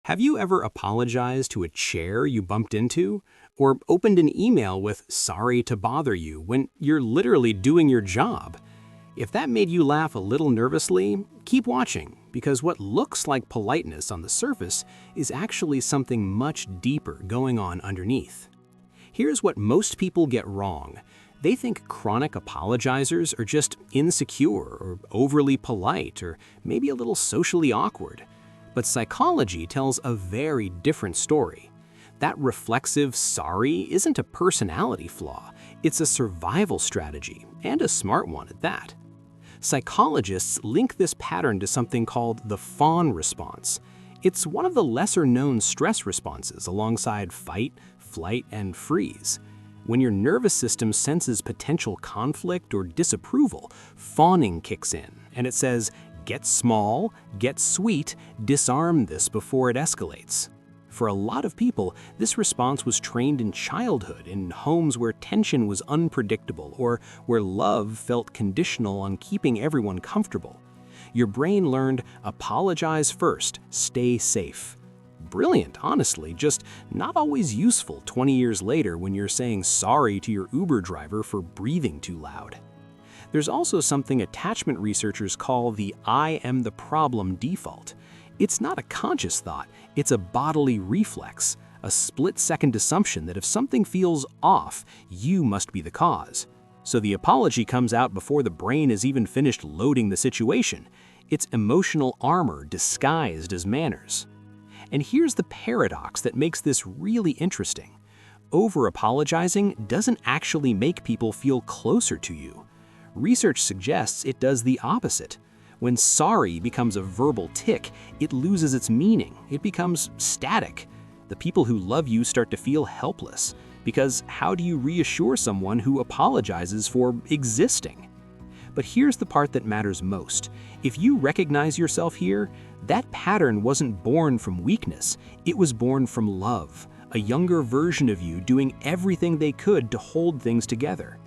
Have you ever apologized to a chair you bumped into? Or opened an email with "sorry to bother you" when you're literally doing your job? If that made you laugh a little nervously, keep watching, because what looks like politeness on the surface is actually something much deeper going on underneath. Here's what most people get wrong. They think chronic apologizers are just insecure or overly polite or maybe a little socially awkward. But psychology tells a very different story. That reflexive sorry isn't a personality flaw, it's a survival strategy, and a smart one at that. Psychologists link this pattern to something called the Fawn response. It's one of the lesser-known stress responses alongside fight, flight, and freeze. When your nervous system senses potential conflict or disapproval, fawning kicks in, and it says, "Get small, get sweet, disarm this before it escalates." For a lot of people, this response was trained in childhood, in homes where tension was unpredictable or where love felt conditional on keeping everyone comfortable. Your brain learned, apologize first, stay safe. Brilliant, honestly, just not always useful 20 years later when you're saying sorry to your Uber driver for breathing too loud. There's also something attachment researchers call the "I am the problem" default. It's not a conscious thought, it's a bodily reflex, a split-second assumption that if something feels off, you must be the cause. So the apology comes out before the brain has even finished loading the situation. It's emotional armor disguised as manners. And here's the paradox that makes this really interesting. Over-apologizing doesn't actually make people feel closer to you. Research suggests it does the opposite. When sorry becomes a verbal tick, it loses its meaning. It becomes static. The people who love you start to feel helpless, because how do you reassure someone who apologizes for existing? But here's the part that matters most. If you recognize yourself here, that pattern wasn't born from weakness. It was born from love, a younger version of you doing everything they could to hold things together.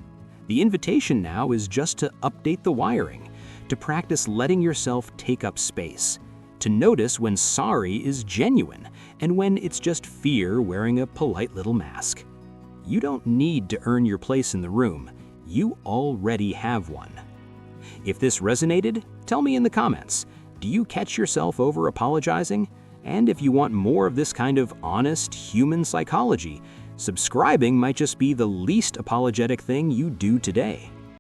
The invitation now is just to update the wiring, to practice letting yourself take up space, to notice when sorry is genuine and when it's just fear wearing a polite little mask. You don't need to earn your place in the room. You already have one. If this resonated, tell me in the comments. Do you catch yourself over apologizing? And if you want more of this kind of honest human psychology, subscribing might just be the least apologetic thing you do today.